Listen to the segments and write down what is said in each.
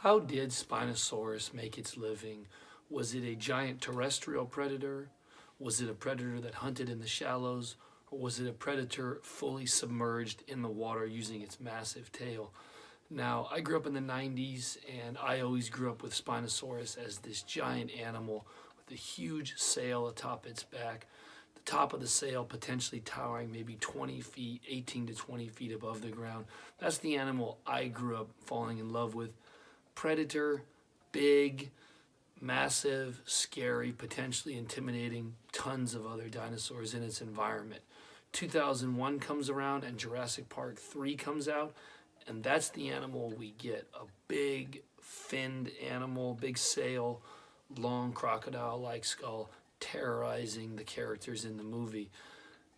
How did Spinosaurus make its living? Was it a giant terrestrial predator? Was it a predator that hunted in the shallows? Or was it a predator fully submerged in the water using its massive tail? Now, I grew up in the 90s, and I always grew up with Spinosaurus as this giant animal with a huge sail atop its back. The top of the sail potentially towering maybe 20 feet, 18 to 20 feet above the ground. That's the animal I grew up falling in love with. Predator, big, massive, scary, potentially intimidating, tons of other dinosaurs in its environment. 2001 comes around and Jurassic Park 3 comes out, and that's the animal we get. A big finned animal, big sail, long crocodile-like skull, terrorizing the characters in the movie.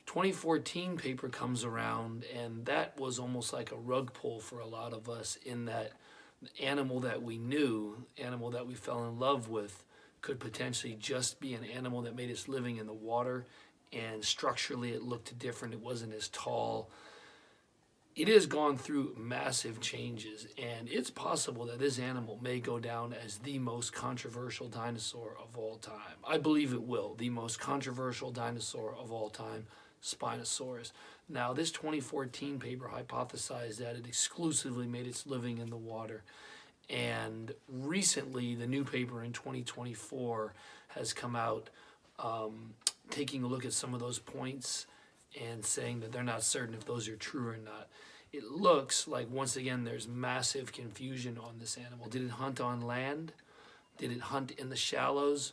2014 paper comes around, and that was almost like a rug pull for a lot of us, in that the animal that we knew, animal that we fell in love with, could potentially just be an animal that made its living in the water, and structurally it looked different. It wasn't as tall. It has gone through massive changes, and it's possible that this animal may go down as the most controversial dinosaur of all time. I believe it will. The most controversial dinosaur of all time, Spinosaurus. Now, this 2014 paper hypothesized that it exclusively made its living in the water. And recently, the new paper in 2024 has come out taking a look at some of those points and saying that they're not certain if those are true or not. It looks like, once again, there's massive confusion on this animal. Did it hunt on land? Did it hunt in the shallows?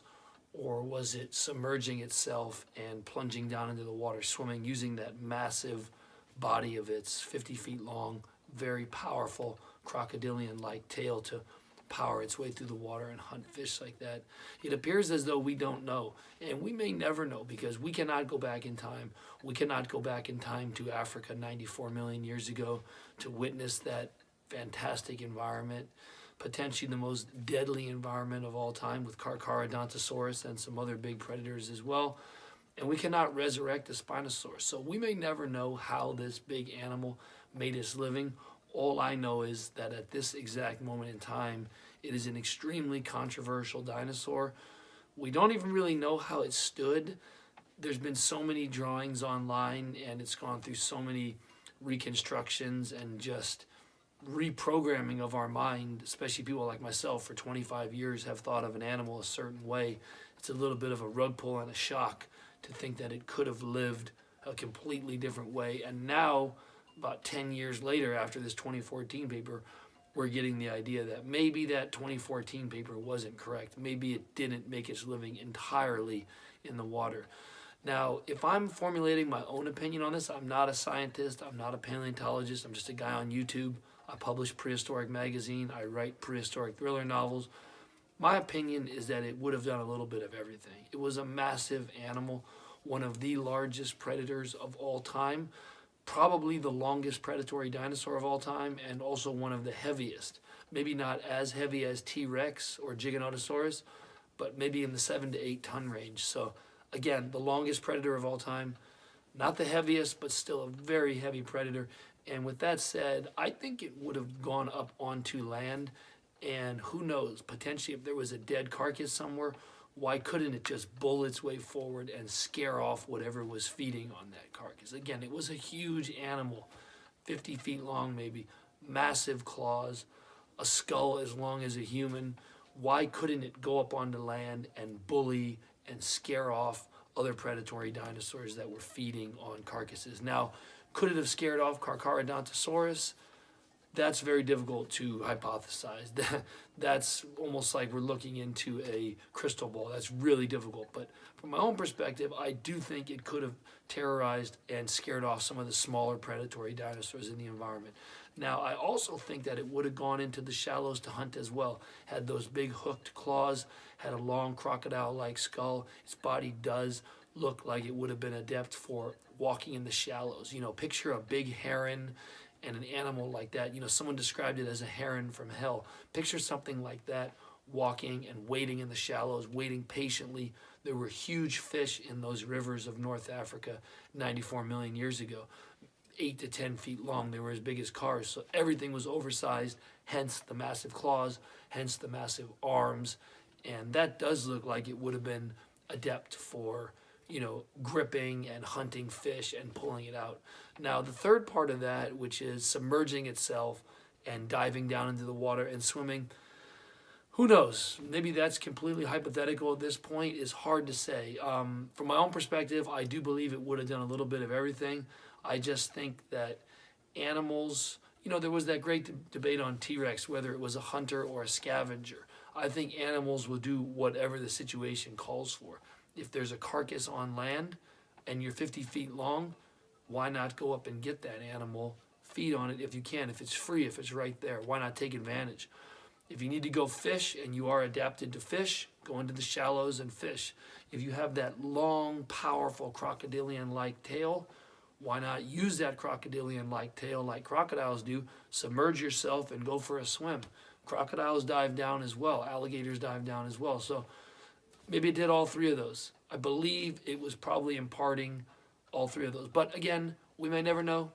Or was it submerging itself and plunging down into the water, swimming, using that massive body of its 50 feet long, very powerful crocodilian-like tail to power its way through the water and hunt fish like that? It appears as though we don't know, and we may never know, because we cannot go back in time. We cannot go back in time to Africa 94 million years ago to witness that fantastic environment, potentially the most deadly environment of all time, with Carcharodontosaurus and some other big predators as well. And we cannot resurrect the Spinosaurus. So we may never know how this big animal made its living. All I know is that at this exact moment in time, it is an extremely controversial dinosaur. We don't even really know how it stood. There's been so many drawings online, and it's gone through so many reconstructions and just reprogramming of our mind, especially people like myself for 25 years have thought of an animal a certain way. It's a little bit of a rug pull and a shock to think that it could have lived a completely different way. And now, about 10 years later, after this 2014 paper, we're getting the idea that maybe that 2014 paper wasn't correct. Maybe it didn't make its living entirely in the water. Now, if I'm formulating my own opinion on this, I'm not a scientist, I'm not a paleontologist, I'm just a guy on YouTube. I publish Prehistoric Magazine. I write prehistoric thriller novels. My opinion is that it would have done a little bit of everything. It was a massive animal, one of the largest predators of all time, probably the longest predatory dinosaur of all time, and also one of the heaviest. Maybe not as heavy as T-Rex or Giganotosaurus, but maybe in the 7 to 8 ton range. So again, the longest predator of all time, not the heaviest, but still a very heavy predator. And with that said, I think it would have gone up onto land, and who knows, potentially if there was a dead carcass somewhere, why couldn't it just bull its way forward and scare off whatever was feeding on that carcass? Again, it was a huge animal, 50 feet long maybe, massive claws, a skull as long as a human. Why couldn't it go up onto land and bully and scare off other predatory dinosaurs that were feeding on carcasses? Now, could it have scared off Carcharodontosaurus? That's very difficult to hypothesize. That's almost like we're looking into a crystal ball. That's really difficult. But from my own perspective, I do think it could have terrorized and scared off some of the smaller predatory dinosaurs in the environment. Now, I also think that it would have gone into the shallows to hunt as well. Had those big hooked claws, had a long crocodile-like skull. Its body does look like it would have been adept for walking in the shallows. You know, picture a big heron and an animal like that. You know, someone described it as a heron from hell. Picture something like that walking and waiting in the shallows, waiting patiently. There were huge fish in those rivers of North Africa 94 million years ago. 8 to 10 feet long. They were as big as cars. So everything was oversized, hence the massive claws, hence the massive arms. And that does look like it would have been adept for, gripping and hunting fish and pulling it out. Now, the third part of that, which is submerging itself and diving down into the water and swimming, who knows? Maybe that's completely hypothetical at this point. It's hard to say. From my own perspective, I do believe it would have done a little bit of everything. I just think that animals, there was that great debate on T-Rex, whether it was a hunter or a scavenger. I think animals will do whatever the situation calls for. If there's a carcass on land and you're 50 feet long, why not go up and get that animal, feed on it if you can, if it's free, if it's right there, why not take advantage? If you need to go fish and you are adapted to fish, go into the shallows and fish. If you have that long, powerful crocodilian-like tail, why not use that crocodilian-like tail like crocodiles do, submerge yourself and go for a swim. Crocodiles dive down as well. Alligators dive down as well. So maybe it did all three of those. I believe it was probably imparting all three of those. But again, we may never know.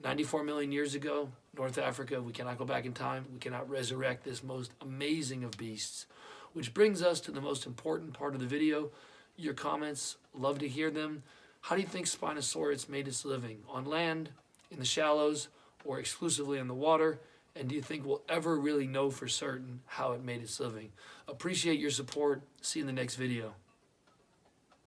94 million years ago, North Africa, we cannot go back in time. We cannot resurrect this most amazing of beasts. Which brings us to the most important part of the video. Your comments, love to hear them. How do you think Spinosaurus made its living? On land, in the shallows, or exclusively in the water? And do you think we'll ever really know for certain how it made its living? Appreciate your support. See you in the next video.